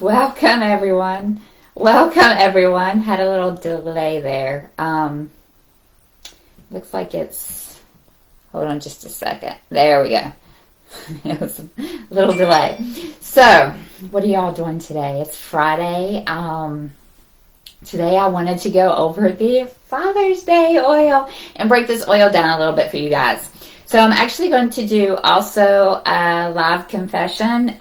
Welcome everyone. Welcome everyone. Had a little delay there. Looks like it's, hold on just a second. There we go. It was a little delay. So, what are y'all doing today? It's Friday. Today I wanted to go over the Father's Day oil and break this oil down a little bit for you guys. So I'm actually going to do also a live confession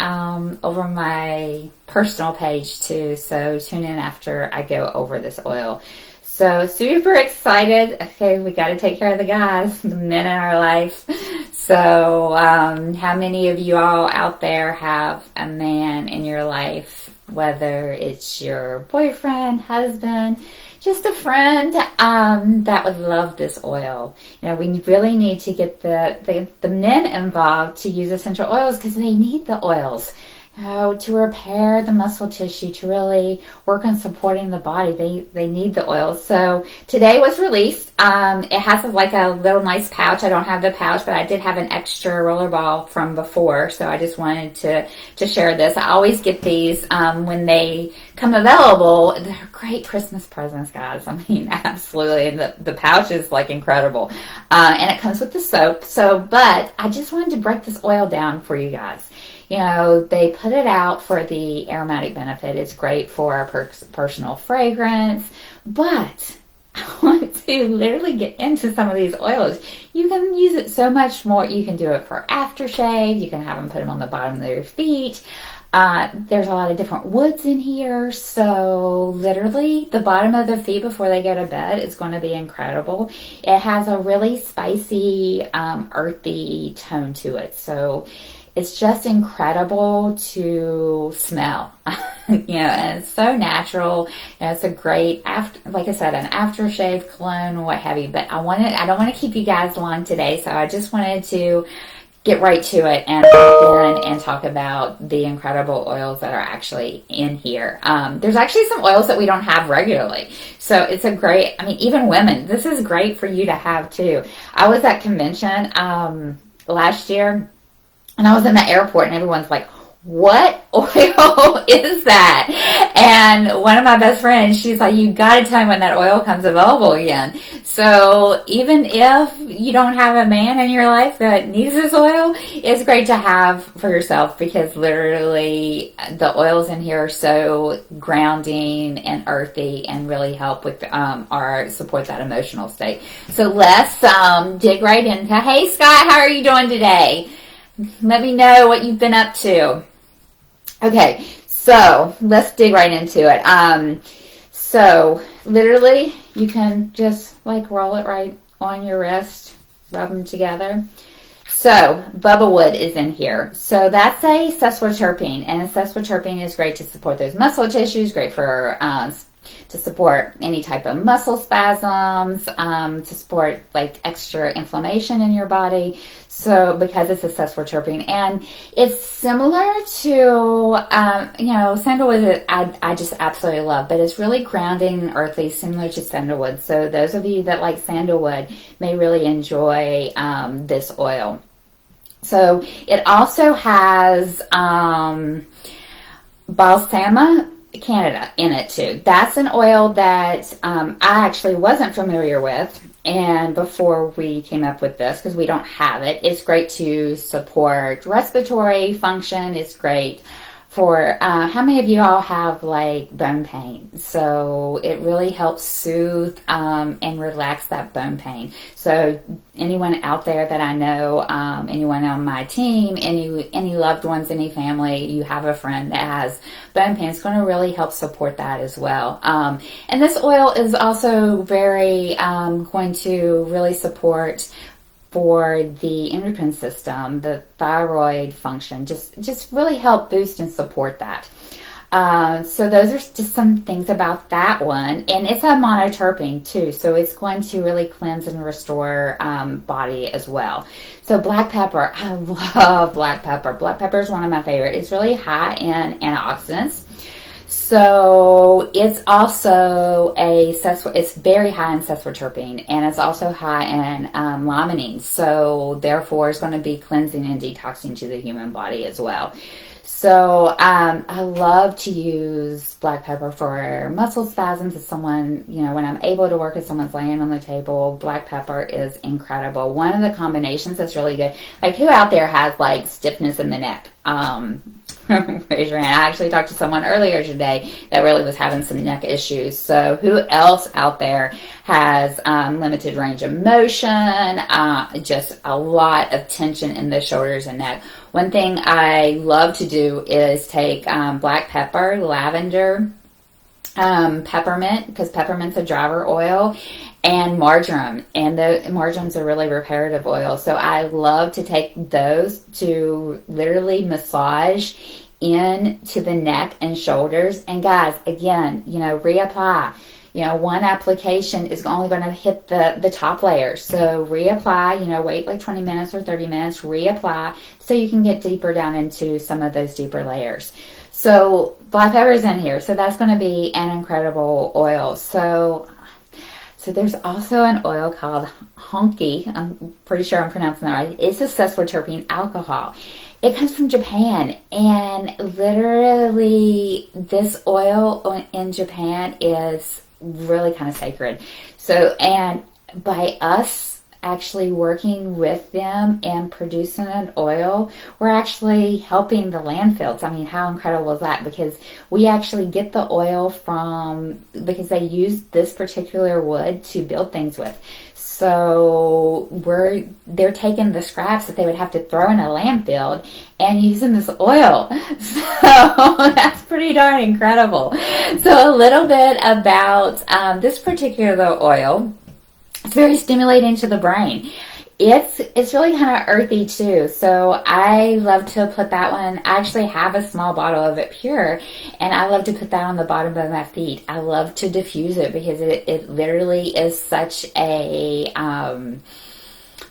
over my personal page too. So tune in after I go over this oil. So super excited. Okay, we got to take care of the guys, the men in our life. So how many of you all out there have a man in your life, whether it's your boyfriend, husband, just a friend that would love this oil? You know, we really need to get the men involved to use essential oils because they need the oils. To repair the muscle tissue, to really work on supporting the body. They need the oils. So today was released. It has like a little nice pouch. I don't have the pouch, but I did have an extra rollerball from before. So I just wanted to share this. I always get these when they come available. They're great Christmas presents, guys. I mean, absolutely. And the pouch is like incredible. And it comes with the soap. But I just wanted to break this oil down for you guys. You know, they put it out for the aromatic benefit. It's great for a personal fragrance, but I want to literally get into some of these oils. You can use it so much more. You can do it for aftershave. You can have them put them on the bottom of your feet. There's a lot of different woods in here. So literally the bottom of the feet before they go to bed is going to be incredible. It has a really spicy, earthy tone to it. So it's just incredible to smell, and it's so natural. And it's a great, like I said, an aftershave cologne or what have you. But I don't want to keep you guys long today, so I just wanted to get right to it and hop in and talk about the incredible oils that are actually in here. There's actually some oils that we don't have regularly. So it's a great, even women, this is great for you to have too. I was at convention last year, and I was in the airport and everyone's like, what oil is that? And one of my best friends, she's like, you got to tell me when that oil comes available again. So even if you don't have a man in your life that needs this oil, it's great to have for yourself because literally the oils in here are so grounding and earthy and really help with support that emotional state. So let's dig right into, hey Scott, how are you doing today? Let me know what you've been up to. Okay, so let's dig right into it. So literally you can just like roll it right on your wrist, rub them together. So Bubba Wood is in here. So that's a sesquiterpene, and sesquiterpene is great to support those muscle tissues, great for to support any type of muscle spasms, to support like extra inflammation in your body. So because it's a sesquiterpene, and it's similar to, sandalwood, I just absolutely love, but it's really grounding and earthy, similar to sandalwood. So those of you that like sandalwood may really enjoy this oil. So it also has Balsama Canada in it too. That's an oil that I actually wasn't familiar with, and before we came up with this, because we don't have it, it's great to support respiratory function. It's great for how many of you all have like bone pain? So it really helps soothe and relax that bone pain. So anyone out there that I know, anyone on my team, any loved ones, any family, you have a friend that has bone pain, it's going to really help support that as well. And this oil is also very going to really support for the endocrine system, the thyroid function, just really help boost and support that. So those are just some things about that one. And it's a monoterpene too, so it's going to really cleanse and restore body as well. So black pepper, I love black pepper. Black pepper is one of my favorite. It's really high in antioxidants. So it's also it's very high in sesquiterpene, and it's also high in limonene. So therefore, it's going to be cleansing and detoxing to the human body as well. So I love to use black pepper for muscle spasms. If someone, when I'm able to work, if someone's laying on the table, black pepper is incredible. One of the combinations that's really good, like who out there has like stiffness in the neck? Raise your hand. I actually talked to someone earlier today that really was having some neck issues. So who else out there has limited range of motion, just a lot of tension in the shoulders and neck? One thing I love to do is take black pepper, lavender, peppermint, because peppermint's a driver oil, and marjoram. And the marjoram's a really reparative oil. So I love to take those to literally massage into the neck and shoulders. And guys, again, reapply. One application is only going to hit the top layer. So reapply, wait like 20 minutes or 30 minutes, reapply so you can get deeper down into some of those deeper layers. So black pepper is in here. So that's going to be an incredible oil. So there's also an oil called Honki. I'm pretty sure I'm pronouncing that right. It's a sesquiterpene alcohol. It comes from Japan, and literally this oil in Japan is really kind of sacred. So, and by us actually working with them and producing an oil, we're actually helping the landfills. I mean, how incredible is that? Because we actually get the oil because they use this particular wood to build things with. So they're taking the scraps that they would have to throw in a landfill and using this oil. So that's pretty darn incredible. So a little bit about this particular oil. It's very stimulating to the brain. It's really kind of earthy too. So I love to put that one. I actually have a small bottle of it pure, and I love to put that on the bottom of my feet. I love to diffuse it because it literally is such a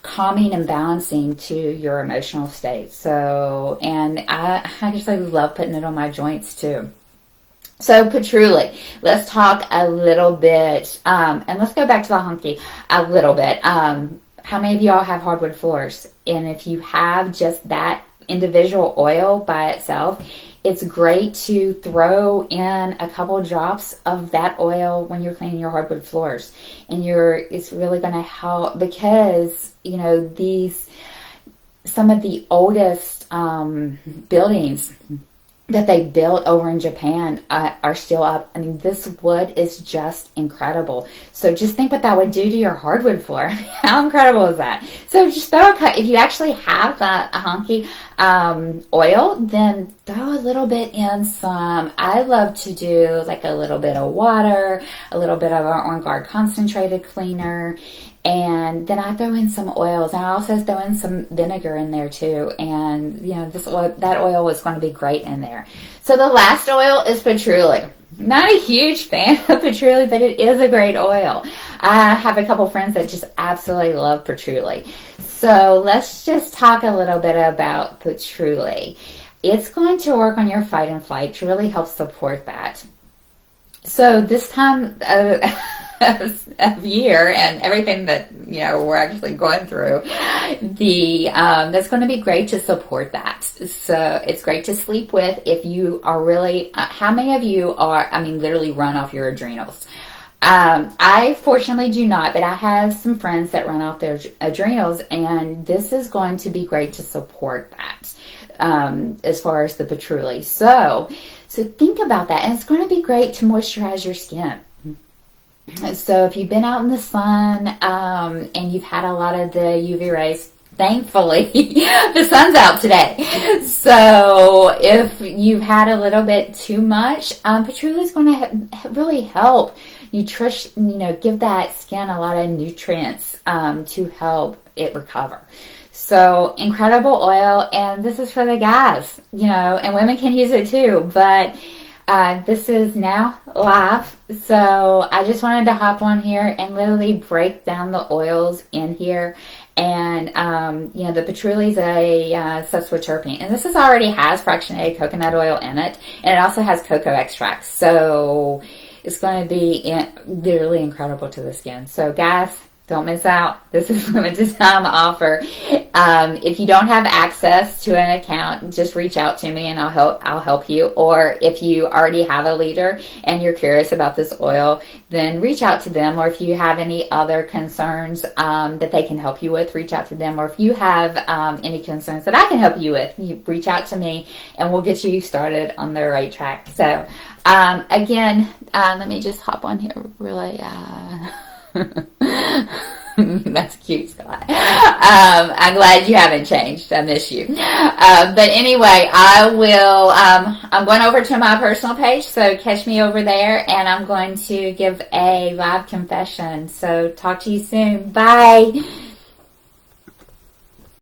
calming and balancing to your emotional state. So, and I actually love putting it on my joints too. So patchouli, let's talk a little bit, and let's go back to the Honki a little bit. How many of y'all have hardwood floors? And if you have just that individual oil by itself, it's great to throw in a couple drops of that oil when you're cleaning your hardwood floors. And it's really going to help because, some of the oldest buildings that they built over in Japan are still up. I mean, this wood is just incredible. So just think what that would do to your hardwood floor. How incredible is that? So just throw if you actually have a Honki oil, then throw a little bit in some. I love to do like a little bit of water, a little bit of our On Guard concentrated cleaner, and then I throw in some oils. And I also throw in some vinegar in there too. And that oil is going to be great in there. So the last oil is patchouli. Not a huge fan of patchouli, but it is a great oil. I have a couple friends that just absolutely love patchouli. So let's just talk a little bit about patchouli. It's going to work on your fight and flight to really help support that. So this time of year and everything that we're actually going through, that's going to be great to support that. So it's great to sleep with if you are really. How many of you literally run off your adrenals? I fortunately do not, but I have some friends that run off their adrenals, and this is going to be great to support that as far as the patchouli. So think about that, and it's going to be great to moisturize your skin. So if you've been out in the sun and you've had a lot of the UV rays, thankfully the sun's out today. So if you've had a little bit too much, patchouli is going to really help give that skin a lot of nutrients to help it recover. So incredible oil, and this is for the guys, and women can use it too, but this is now live, so I just wanted to hop on here and literally break down the oils in here. And the patchouli is a sesquiterpene, and this already has fractionated coconut oil in it, and it also has cocoa extract. So it's going to be literally incredible to the skin. So guys, Don't miss out. This is limited time offer. If you don't have access to an account, just reach out to me and I'll help you. Or if you already have a leader and you're curious about this oil, then reach out to them. Or if you have any other concerns that they can help you with, reach out to them. Or if you have any concerns that I can help you with, you reach out to me and we'll get you started on the right track. So again, let me just hop on here really. That's cute, Scott. I'm glad you haven't changed. I miss you. But anyway, I'm going over to my personal page, so catch me over there, and I'm going to give a live confession. So talk to you soon. Bye.